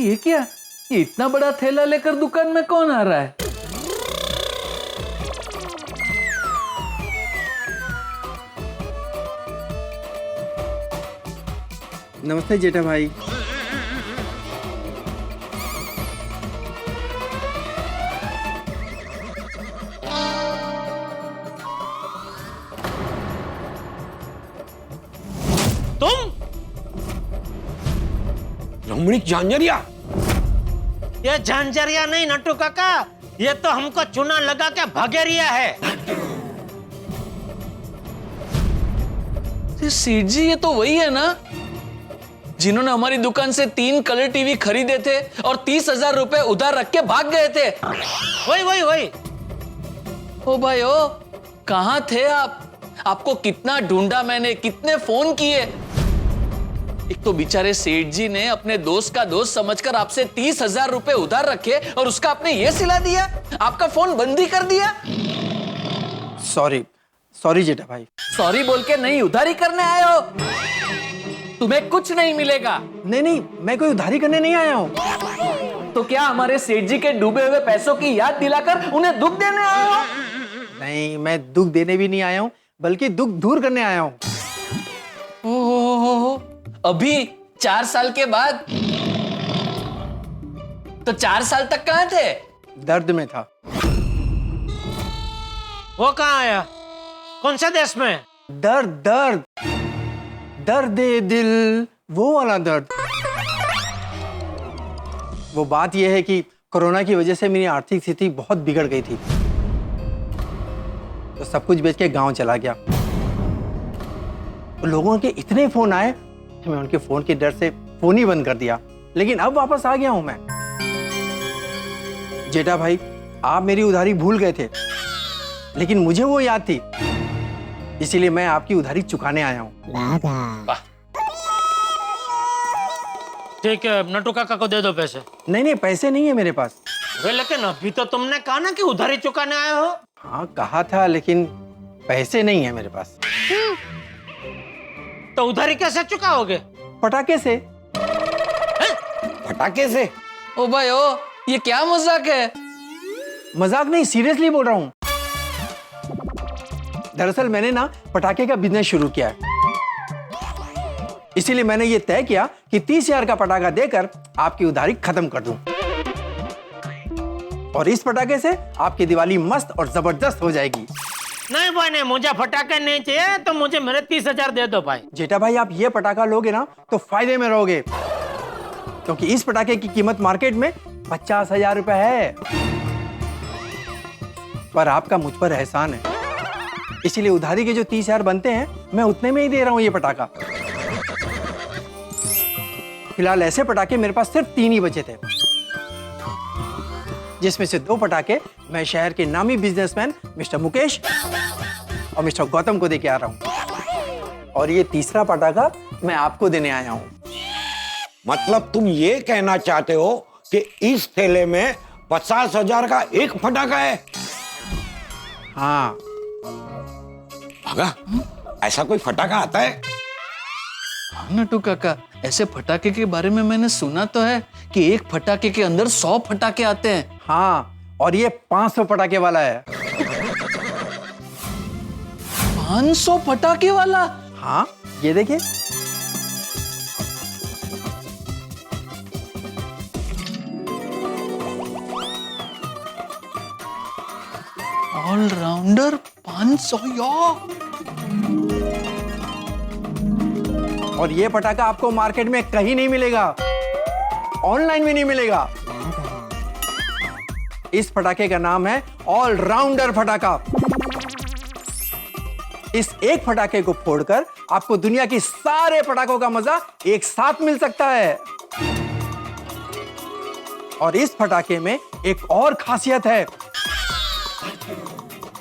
ये क्या, ये इतना बड़ा थैला लेकर दुकान में कौन आ रहा है? नमस्ते जेठा भाई। तुम रमणीक झांझरिया? ये झांझरिया नहीं नट्टू काका, ये तो हमको चूना लगा के भगेरिया है। सेठ जी, ये तो वही है ना जिन्होंने हमारी दुकान से 3 कलर टीवी खरीदे थे और 30,000 रुपए उधार रख के भाग गए थे। वही। ओ भाई ओ, कहाँ थे आप? आपको कितना ढूंढा मैंने, कितने फोन किए। एक तो बेचारे सेठ जी ने अपने दोस्त का दोस्त समझकर आपसे 30,000 रुपए उधार रखे और उसका आपने ये सिला दिया, आपका फोन बंद ही कर दिया। सॉरी जेठा भाई। सॉरी बोल के नहीं, उधारी करने आए हो। तुम्हें कुछ नहीं मिलेगा। नहीं, मैं कोई उधारी करने नहीं आया हूँ। तो क्या हमारे सेठ जी के डूबे हुए पैसों की याद दिलाकर उन्हें दुख देने आए हो? नहीं, मैं दुख देने भी नहीं आया हूँ, बल्कि दुख दूर करने आया हूँ। ओहो, अभी 4 साल के बाद? तो 4 साल तक कहाँ थे? दर्द में था। वो कहाँ आया? कौन से देश में? दर्द दे दिल, वो वाला दर्द। वो बात यह है कि कोरोना की वजह से मेरी आर्थिक स्थिति बहुत बिगड़ गई थी, तो सब कुछ बेच के गांव चला गया। लोगों के इतने फोन आए कि मैं उनके फोन के डर से फोन ही बंद कर दिया। लेकिन अब वापस आ गया हूं मैं। जेठा भाई, आप मेरी उधारी भूल गए थे, लेकिन मुझे वो याद थी, इसीलिए मैं आपकी उधारी चुकाने आया हूँ। ठीक है, नट्टू काका को दे दो पैसे। नहीं, पैसे नहीं है मेरे पास। लेकिन अभी तो तुमने कहा ना कि उधारी चुकाने आए हो। हाँ कहा था, लेकिन पैसे नहीं है मेरे पास। तो उधारी कैसे चुकाओगे? पटाखे से। फटाके से? ओ भाई ओ, ये क्या मजाक है? मजाक नहीं, सीरियसली बोल रहा हूँ। दरअसल मैंने ना पटाखे का बिजनेस शुरू किया है, इसीलिए मैंने ये तय किया कि 30,000 का पटाखा देकर आपकी उधारी खत्म कर दूं। और इस पटाखे से आपकी दिवाली मस्त और जबरदस्त हो जाएगी। नहीं भाई नहीं, मुझे फटाके नहीं चाहिए, तो मुझे मेरे 30,000 दे दो भाई। जेठा भाई, आप ये पटाखा लोगे ना तो फायदे में रहोगे, क्योंकि इस पटाखे की कीमत मार्केट में 50,000 रुपए है। पर आपका मुझ पर एहसान है, इसीलिए उधारी के जो 30,000 बनते हैं, मैं उतने में ही दे रहा हूं ये पटाखा। फिलहाल ऐसे पटाखे मेरे पास सिर्फ 3 ही बचे थे, जिसमें से 2 पटाखे मैं शहर के नामी बिजनेसमैन मिस्टर मुकेश और मिस्टर गौतम को देके आ रहा हूं, और ये तीसरा पटाखा मैं आपको देने आया हूं। मतलब तुम ये कहना चाहते हो कि इस थैले में 50,000 का एक फटाका है? हाँ। भगा, ऐसा कोई फटाका आता है? हाँ नट्टू काका, ऐसे फटाके के बारे में मैंने सुना तो है कि एक फटाके के अंदर 100 फटाके आते हैं। हाँ, और ये 500 पटाखे वाला है। 500 फटाके वाला? हाँ, ये देखिए। ऑलराउंडर 500 और ये पटाखा आपको मार्केट में कहीं नहीं मिलेगा, ऑनलाइन में नहीं मिलेगा। इस पटाखे का नाम है ऑलराउंडर फटाका। इस एक फटाके को फोड़कर आपको दुनिया की सारे पटाखों का मजा एक साथ मिल सकता है। और इस फटाके में एक और खासियत है,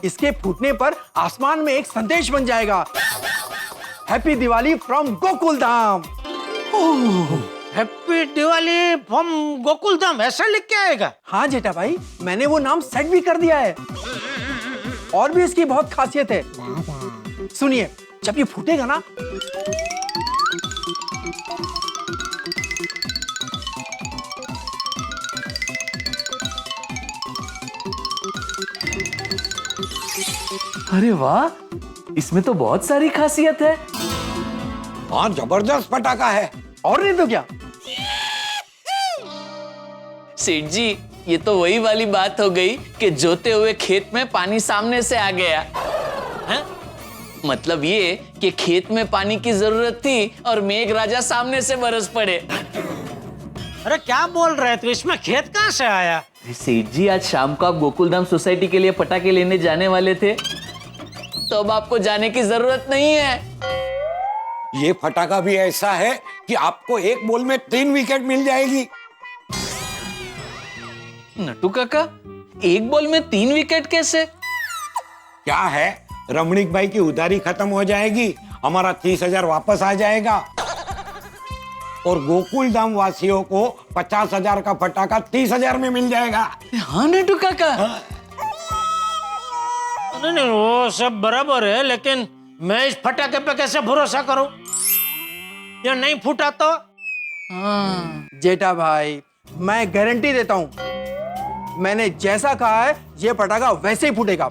इसके फूटने पर आसमान में एक संदेश बन जाएगा, happy Diwali from Gokul Dham. Happy Diwali from Gokul Dham, ऐसा लिख के आएगा? हाँ जेठा भाई, मैंने वो नाम सेट भी कर दिया है। और भी इसकी बहुत खासियत है, सुनिए। जब ये फूटेगा ना, अरे वाह, इसमें तो बहुत सारी खासियत है। हाँ, जबरदस्त पटाखा है। और नहीं तो क्या। सेठ जी, ये तो वही वाली बात हो गई कि जोते हुए खेत में पानी सामने से आ गया है? मतलब ये कि खेत में पानी की जरूरत थी और मेघ राजा सामने से बरस पड़े। अरे क्या बोल रहे थे, इसमें खेत कहाँ से आया? अरे सेठ जी, आज शाम को आप गोकुलधाम सोसाइटी के लिए पटाखे लेने जाने वाले थे, तो अब आपको जाने की जरूरत नहीं है। ये पटाखा भी ऐसा है कि आपको एक बॉल में 3 विकेट मिल जाएगी। नटू काका, एक बॉल में 3 विकेट कैसे? क्या है, रमणीक भाई की उधारी खत्म हो जाएगी, हमारा 30,000 वापस आ जाएगा और गोकुलधाम वासियों को 50,000 का पटाखा 30,000 में मिल जाएगा। हाँ नटू काका। नहीं नहीं, वो सब बराबर है, लेकिन मैं इस फटाके पे कैसे भरोसा करूं? ये नहीं फूटा तो? हाँ। जेठा भाई, मैं गारंटी देता हूं, मैंने जैसा कहा है ये पटाखा वैसे ही फूटेगा।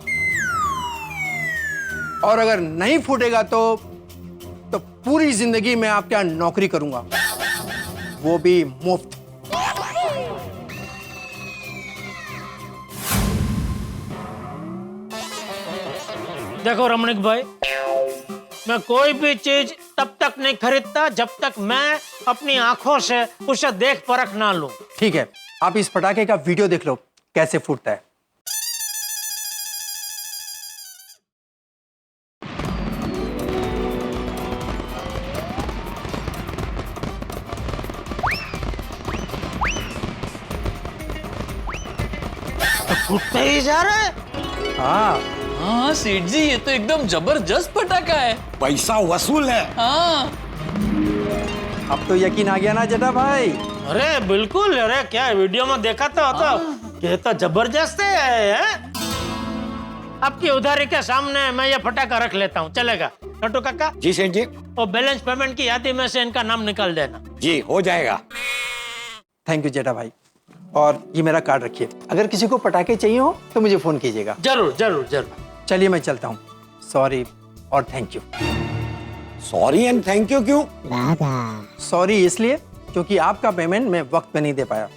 और अगर नहीं फूटेगा तो पूरी जिंदगी मैं आपके यहाँ नौकरी करूंगा, वो भी मुफ्त। देखो रमणीक भाई, मैं कोई भी चीज तब तक नहीं खरीदता जब तक मैं अपनी आंखों से उसे देख परख ना लूं। ठीक है, आप इस पटाखे का वीडियो देख लो कैसे फूटता है। फूटते ही जा रहा है। हाँ, हाँ सेठ जी, ये तो एकदम जबरदस्त पटाखा है। पैसा वसूल है। हाँ। अब तो यकीन आ गया ना जेठा भाई? अरे बिल्कुल, अरे क्या वीडियो में देखा तो ये तो जबरदस्त है। आपकी उधारी के सामने मैं ये फटाखा रख लेता हूँ, चलेगा? नटू काका जी सेठ जी। वो बैलेंस पेमेंट की यादी में से इनका नाम निकाल देना। जी हो जाएगा। थैंक यू जेठा भाई, और ये मेरा कार्ड रखिए, अगर किसी को पटाखे चाहिए हो तो मुझे फोन कीजिएगा। जरूर जरूर जरूर। चलिए मैं चलता हूँ, सॉरी और thank you. Sorry and thank you क्यों? सॉरी इसलिए क्योंकि आपका पेमेंट मैं वक्त पे नहीं दे पाया,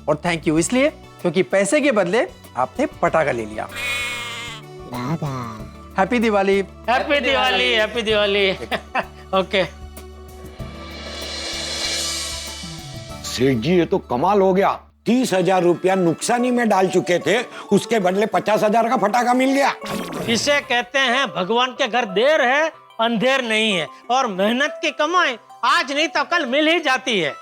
और थैंक यू इसलिए क्योंकि पैसे के बदले आपने पटाखा ले लिया। Happy Diwali. Happy Diwali, happy Diwali. Okay सेठ जी, ये तो कमाल हो गया। 30,000 रुपया नुकसानी में डाल चुके थे, उसके बदले 50,000 का फटाखा मिल गया। इसे कहते हैं भगवान के घर देर है अंधेर नहीं है, और मेहनत की कमाई आज नहीं तो कल मिल ही जाती है।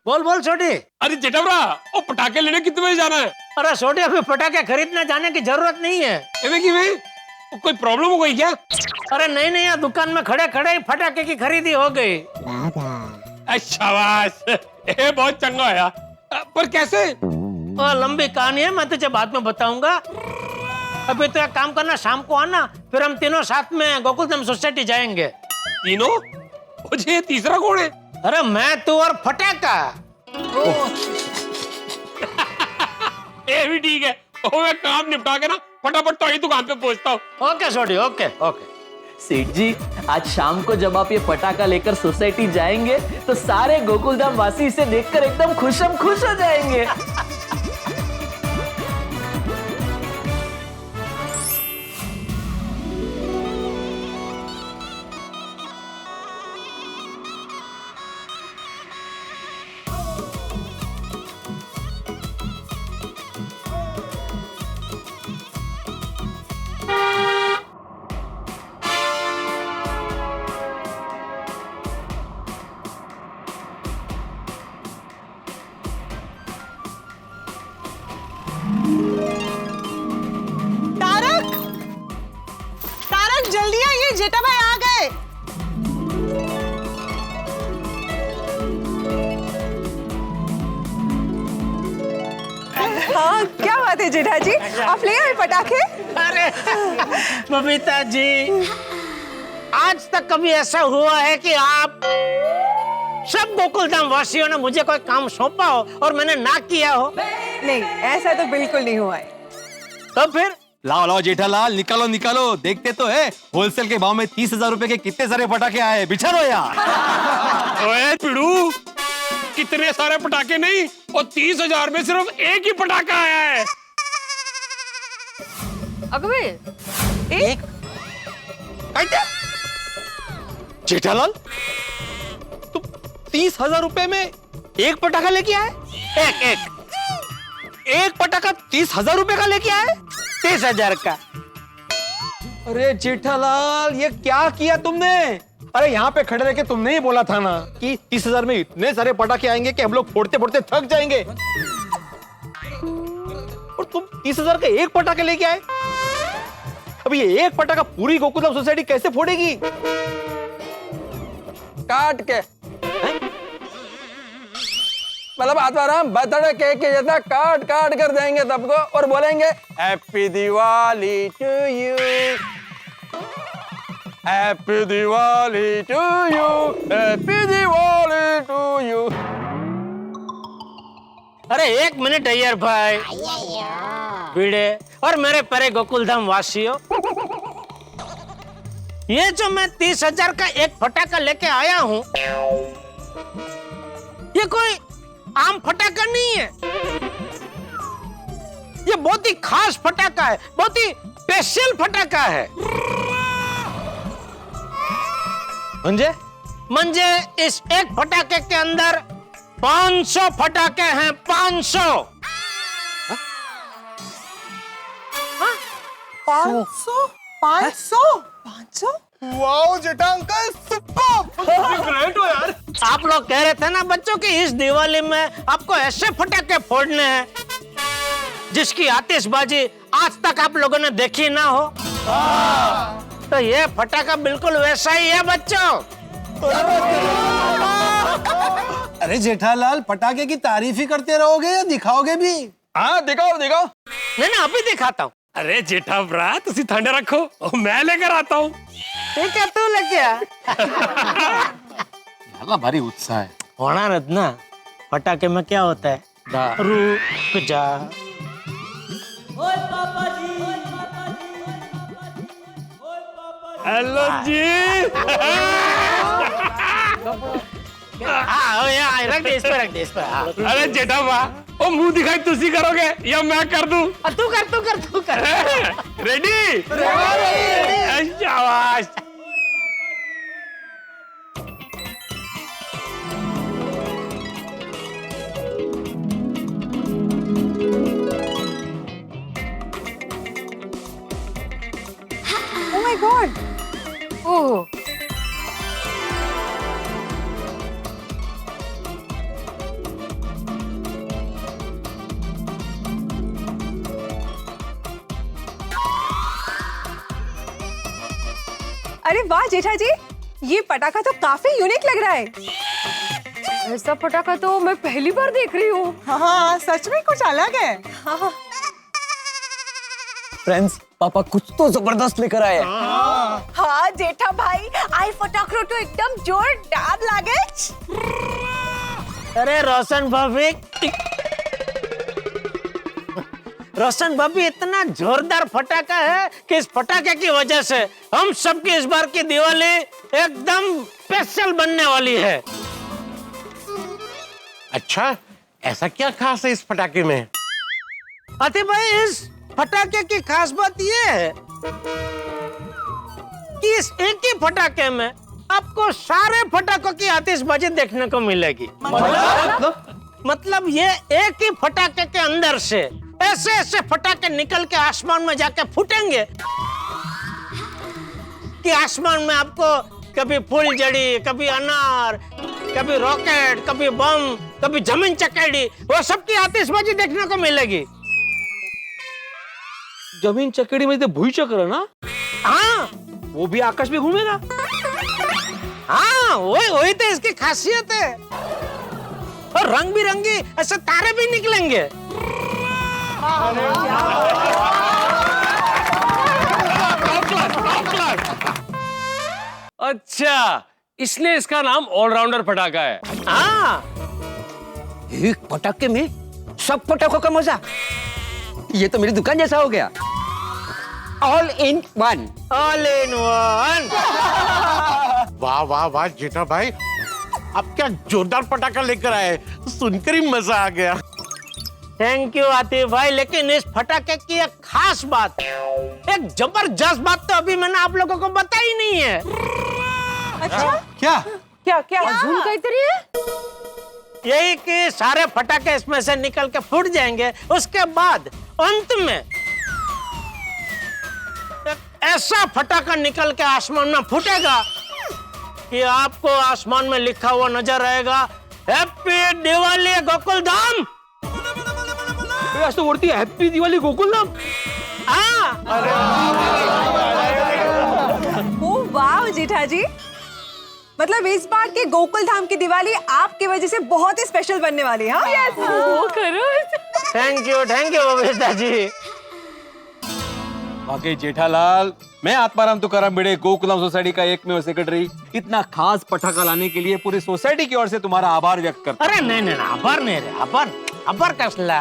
बोल बोल छोटी। अरे जेठावरा, वो पटाखे लेने कितने बजे जाना है? अरे छोटे, अभी पटाखे खरीदने जाने की जरूरत नहीं है। कोई प्रॉब्लम हो गई क्या? अरे नहीं नहीं, यहाँ दुकान में खड़े खड़े ही पटाखे की खरीदी हो गई। शाबाश, ये बहुत चंगा है। पर कैसे? लंबी कहानी है, मैं तुझे बाद में बताऊंगा। अभी तो एक काम करना, शाम को आना, फिर हम तीनों साथ में गोकुलधाम सोसाइटी जाएंगे। तीनों? मुझे तीसरा कौन है? अरे मैं, तू और फटाका। ये भी ठीक है। मैं काम निपटा के ना फटाफट तो दुकान पे पहुंचता हूँ। ओके छोटी, ओके ओके। सेठ जी, आज शाम को जब आप ये पटाखा लेकर सोसाइटी जाएंगे तो सारे गोकुलधाम वासी इसे देखकर एकदम खुशम खुश हो जाएंगे। जल्दी आइए, जेठा भाई आ गए। हाँ, क्या बात है जेठा जी, आप ले आए पटाखे? अरे बबीता जी, आज तक कभी ऐसा हुआ है कि आप सब गोकुलधाम वासियों ने मुझे कोई काम सौंपा हो और मैंने ना किया हो? नहीं, ऐसा तो बिल्कुल नहीं हुआ है। तब फिर लाओ लाओ जेठालाल, निकालो निकालो, देखते तो है होलसेल के भाव में 30,000 रुपए के कितने सारे पटाखे आए। बिछा दो यार। ओए पिड़ू, कितने सारे पटाखे नहीं, और 30,000 में सिर्फ एक ही पटाखा आया है। अगवे एक जेठालाल, तुम 30,000 रुपए में एक पटाखा लेके आए? एक पटाखा 30,000 रुपए का लेके आए? 30,000 का। अरे जेठालाल, ये क्या किया तुमने? अरे यहाँ पे खड़े रह के तुमने ही बोला था ना कि 30,000 में इतने सारे पटाखे आएंगे कि हम लोग फोड़ते फोड़ते थक जाएंगे, और तुम 30,000 का एक पटाखा लेके आए। अब ये एक पटाखा पूरी गोकुलधाम सोसाइटी कैसे फोड़ेगी? काट के, मतलब आत्माराम बर्थडे केक के जैसा काट काट कर देंगे सबको और बोलेंगे happy Diwali to you, happy Diwali to you, happy Diwali to you. अरे एक मिनट अय्यर भाई, भिड़े और मेरे प्यारे गोकुलधाम वासियों, ये जो मैं 30,000 का एक फटाका लेके आया हूँ, ये कोई आम फटाका नहीं है। ये बहुत ही खास फटाका है, बहुत ही स्पेशल फटाका है। मंजे इस एक फटाके के अंदर 500 फटाके हैं। 500। 500? वाओ जेठा अंकल, सुपर। आप लोग कह रहे थे ना बच्चों कि इस दिवाली में आपको ऐसे फटाके फोड़ने हैं जिसकी आतिशबाजी आज तक आप लोगों ने देखी ना हो। तो ये फटाका बिल्कुल वैसा ही है बच्चों। अरे जेठालाल, पटाखे की तारीफ ही करते रहोगे या दिखाओगे भी? हाँ दिखाओ दिखाओ। नहीं अभी दिखाता हूँ। अरे जेठा भरा, तुसी ठंडे रखो और मैं लेकर आता हूँ। ठीक है, तू लेके आ। याला भारी उत्साह है। होना रत्ना, फटाके में क्या होता है? रुक जा। हेलो जी। हाँ, रख दे इस पे, रख दे इस पे। हाँ। अरे जेठा भा, वो मुंह दिखाई तुसी करोगे या मैं कर दूं? तू कर। रेडी? शाबाश। Oh my God! Oh. अरे वाह जेठा जी, ये पटाखा तो काफी यूनिक लग रहा है। ऐसा पटाखा तो मैं पहली बार देख रही हूँ। हाँ, सच में कुछ अलग है। हाँ। फ्रेंड्स, पापा कुछ तो जबरदस्त लेकर आए हैं। हाँ जेठा भाई, आई फटाकड़ो तो एकदम जोरदार लागे। अरे रोशन भाभी इतना जोरदार फटाका है कि इस फटाके की वजह से हम सबकी इस बार की दिवाली एकदम स्पेशल बनने वाली है। अच्छा, ऐसा क्या खास है इस पटाखे में? अति भाई, इस फटाके की खास बात यह है कि इस एक ही फटाके में आपको सारे फटाकों की आतिशबाजी देखने को मिलेगी। मतलब ये एक ही फटाके के अंदर से ऐसे ऐसे फटाके निकल के आसमान में जाके फूटेंगे कि आसमान में आपको कभी फुलझड़ी, कभी अनार, कभी रॉकेट, कभी बम, कभी जमीन चकेड़ी, वो सबकी आतिशबाजी देखने को मिलेगी। जमीन चकेड़ी में तो भूई चक्र ना? हाँ, वो भी आकाश में घूमेगा? हाँ, वही तो इसकी खासियत है। और रंग बिरंगी ऐसे तारे भी निकलेंगे। अच्छा, इसलिए इसका नाम ऑलराउंडर पटाखा है। हाँ, एक पटाखे में सब पटाखों का मजा। ये तो मेरी दुकान जैसा हो गया। All in one. All in one. वाह वाह वाह जेठा भाई, आप क्या जोरदार पटाखा लेकर आए, सुनकर ही मजा आ गया। थैंक यू आतिफ भाई, लेकिन इस फटाके की एक खास बात, एक जबरदस्त बात तो अभी मैंने आप लोगों को बताई नहीं है। अच्छा, क्या? क्या क्या अजून काहीतरी आहे? यही कि सारे फटाके इसमें से निकल के फूट जाएंगे, उसके बाद अंत में एक ऐसा फटाका निकल के आसमान में फूटेगा कि आपको आसमान में लिखा हुआ नजर आएगा, हैप्पी दिवाली गोकुल धाम। आज तो उड़ती है हैप्पी दिवाली गोकुल धाम। हाँ, ओ वाह जेठा जी, मतलब इस बार के गोकुल धाम की दिवाली आपकी वजह से बहुत ही स्पेशल बनने वाली है। हाँ? Yes, हो खरंच. Thank you Babita ji. वाकई जेठालाल, मैं आत्माराम तुकाराम भिड़े गोकुलम सोसाइटी का एकमेव सेक्रेटरी इतना खास पटाखा लाने के लिए पूरी सोसाइटी की ओर से तुम्हारा आभार व्यक्त करता अरे नहीं, आभार नहीं रे, आभार कसला।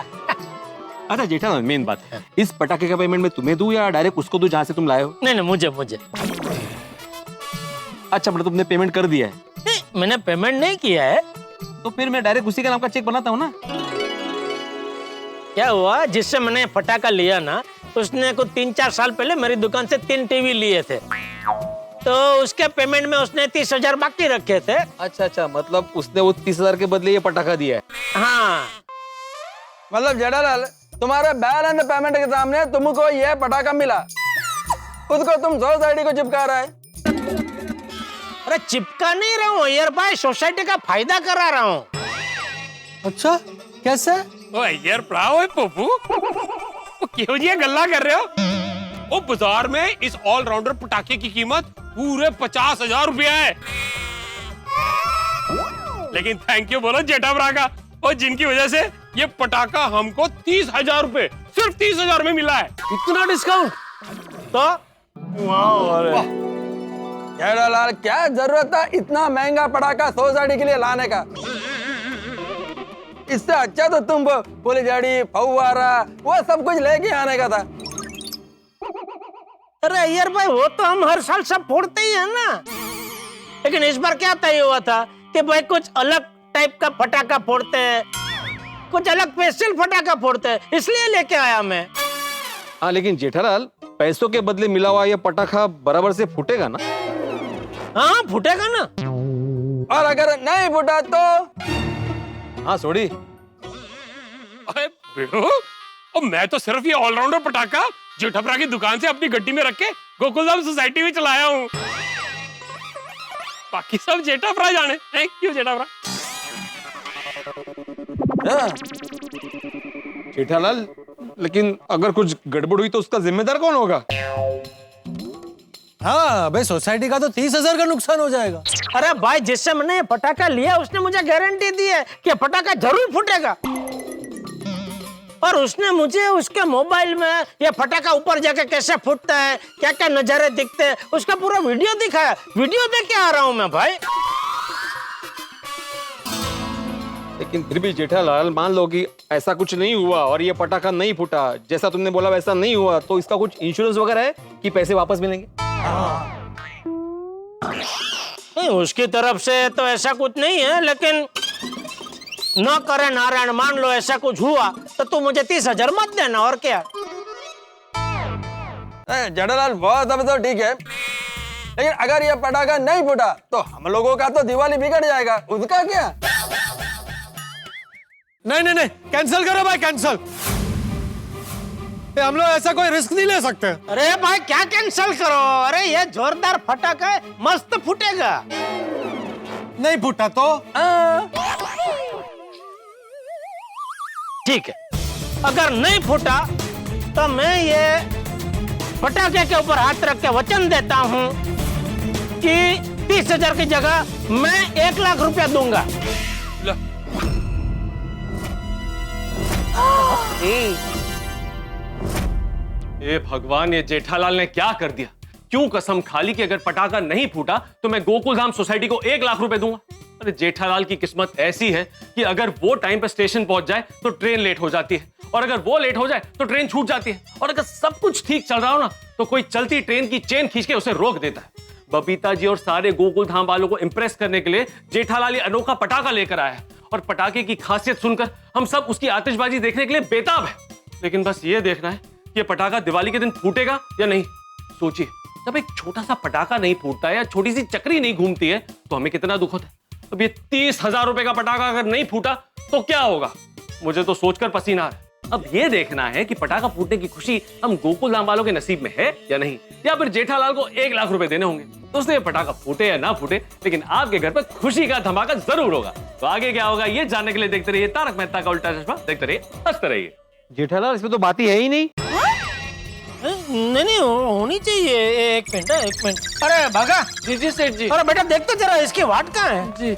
अच्छा जेठालाल, मेन बात है, इस पटाखे का पेमेंट मैं तुम्हें दूं या डायरेक्ट उसको दूं जहां से तुम लाए हो? नहीं, मुझे अच्छा, मतलब तुमने पेमेंट कर दिया है? नहीं, मैंने पेमेंट नहीं किया है। तो फिर मैं डायरेक्ट उसी का नाम का चेक बनाता हूँ ना। क्या हुआ, जिससे मैंने पटाखा लिया ना, उसने कुछ 3-4 साल पहले मेरी दुकान से 3 टीवी लिए थे, तो उसके पेमेंट में उसने 30,000 बाकी रखे थे। अच्छा, मतलब उसने वो 30,000 के बदले ये पटाखा दिया है। हाँ, मतलब जेठालाल, तुम्हारे बैलेंस पेमेंट के सामने तुमको ये पटाखा मिला, खुद को तुम सोसाइटी को चिपका रहा है। अरे चिपका नहीं रहा हूँ यार भाई, सोसाइटी का फायदा करा रहा हूँ। अच्छा, कैसे? ओ यार प्राव है पप्पू, वो क्यों जी ये गल्ला कर रहे हो? ओ बाजार में इस ऑलराउंडर पटाखे की कीमत पूरे 50,000 रुपया है। लेकिन थैंक यू बोलो जेठा भरा का, और जिनकी वजह से ये पटाखा हमको 30,000 रुपए, सिर्फ 30,000 में मिला है। इतना डिस्काउंट? तो जेठालाल, क्या जरूरत था इतना महंगा पटाखा सोसाइटी के लिए लाने का? इससे अच्छा तो तुम फुलझड़ी, फव्वारा, वो सब कुछ लेके आने का था। अरे यार भाई, वो तो हम हर साल सब फोड़ते ही है ना, लेकिन इस बार क्या तय हुआ था कि भाई कुछ अलग टाइप का पटाखा फोड़ते हैं, कुछ अलग स्पेशल पटाखा फोड़ते हैं, इसलिए लेके आया मैं। हाँ, लेकिन जेठालाल, पैसों के बदले मिला हुआ ये पटाखा बराबर से फूटेगा ना? हाँ, फूटेगा ना। और अगर नहीं फूटा तो? हाँ सोड़ी। अरे बेटो, और मैं तो सिर्फ ये ऑलराउंडर पटाखा जेठाभरा की दुकान से अपनी गड्डी में रख के गोकुलधाम सोसाइटी में चलाया हूँ। बाकी सब जेठाभरा जाने। Thank you जेठाभरा। जेठालाल, लेकिन अगर कुछ गड़बड़ हुई तो उसका जिम्मेदार कौन होगा? हाँ भाई, सोसाइटी का तो 30,000 का नुकसान हो जाएगा। अरे भाई, जिससे मैंने ये पटाखा लिया उसने मुझे गारंटी दी है कि पटाखा जरूर फूटेगा, और उसने मुझे उसके मोबाइल में ये पटाखा ऊपर जाके कैसे फूटता है, क्या क्या नजारे दिखते हैं, उसका पूरा वीडियो दिखाया। वीडियो देख के आ रहा हूं मैं भाई। लेकिन फिर भी जेठालाल, मान लो कि ऐसा कुछ नहीं हुआ और ये पटाखा नहीं फूटा, जैसा तुमने बोला वैसा नहीं हुआ, तो इसका कुछ इंश्योरेंस वगैरह है कि पैसे वापस मिलेंगे? नहीं, उसकी तरफ से तो ऐसा कुछ नहीं है, लेकिन न करे नारायण, मान लो ऐसा कुछ हुआ तो तू मुझे 30,000 मत देना, और क्या। जेठालाल, बहुत अब तो ठीक है, लेकिन अगर ये पटाखा नहीं फूटा तो हम लोगों का तो दिवाली बिगड़ जाएगा, उसका क्या? नहीं, कैंसिल करो भाई, कैंसिल। हम लोग ऐसा कोई रिस्क नहीं ले सकते। अरे भाई, क्या कैंसिल करो? अरे ये जोरदार फटाका है, मस्त फूटेगा। नहीं फूटा तो? ठीक है, अगर नहीं फूटा तो मैं ये पटाखे के ऊपर हाथ रख के वचन देता हूँ कि 30,000 की जगह मैं 1 लाख रुपया दूंगा। ए भगवान, ये जेठालाल ने क्या कर दिया? क्यों कसम खा ली कि अगर पटाखा नहीं फूटा तो मैं गोकुलधाम सोसाइटी को 1 लाख रुपए दूंगा? अरे जेठालाल की किस्मत ऐसी है कि अगर वो टाइम पे स्टेशन पहुंच जाए तो ट्रेन लेट हो जाती है, और अगर वो लेट हो जाए तो ट्रेन छूट जाती है, और अगर सब कुछ ठीक चल रहा हो ना तो कोई चलती ट्रेन की चेन खींच के उसे रोक देता है। बबीता जी और सारे गोकुल धाम वालों को इंप्रेस करने के लिए जेठालाल ये अनोखा पटाखा लेकर आया है, और पटाखे की खासियत सुनकर हम सब उसकी आतिशबाजी देखने के लिए बेताब है। लेकिन बस ये देखना है कि ये पटाखा दिवाली के दिन फूटेगा या नहीं। सोचिए, जब एक छोटा सा पटाखा नहीं फूटता है या छोटी सी चक्री नहीं घूमती है तो हमें कितना दुख होता है। अब ये 30,000 रुपए का पटाखा अगर नहीं फूटा तो क्या होगा? मुझे तो सोचकर पसीना आ रहा है। अब ये देखना है कि पटाखा फूटने की खुशी हम गोकुल धाम वालों के नसीब में है या नहीं, या फिर जेठालाल को 1 लाख रुपए देने होंगे तो उसने पटाखा फूटे या ना फूटे, लेकिन आपके घर पर खुशी का धमाका जरूर होगा। तो आगे क्या होगा ये जानने के लिए देखते रहिए तारक मेहता का उल्टा चश्मा, देखते रहिए, हंसते रहिए। जेठालाल, इसमें तो बात ही है ही नहीं। नहीं होनी चाहिए। एक मिनट। अरे भागा। जी जी सेठ जी। अरे बेटा देख तो जरा इसकी वाट कहाँ है? जी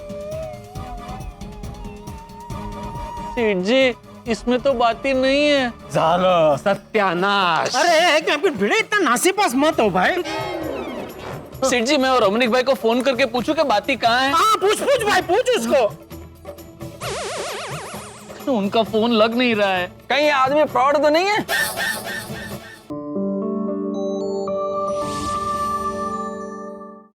सेठ जी, इसमें तो बात ही नहीं है। झालो सत्यानाश। अरे एक मिनट भिड़े, इतना नासीपास मत हो भाई। सेठ जी, मैं और रमणीक भाई को फोन करके पूछूं कि बाती कहाँ है? हाँ पूछ भाई, पूछ उसको। उनका फोन लग नहीं रहा है। कहीं आदमी फ्रॉड तो नहीं है?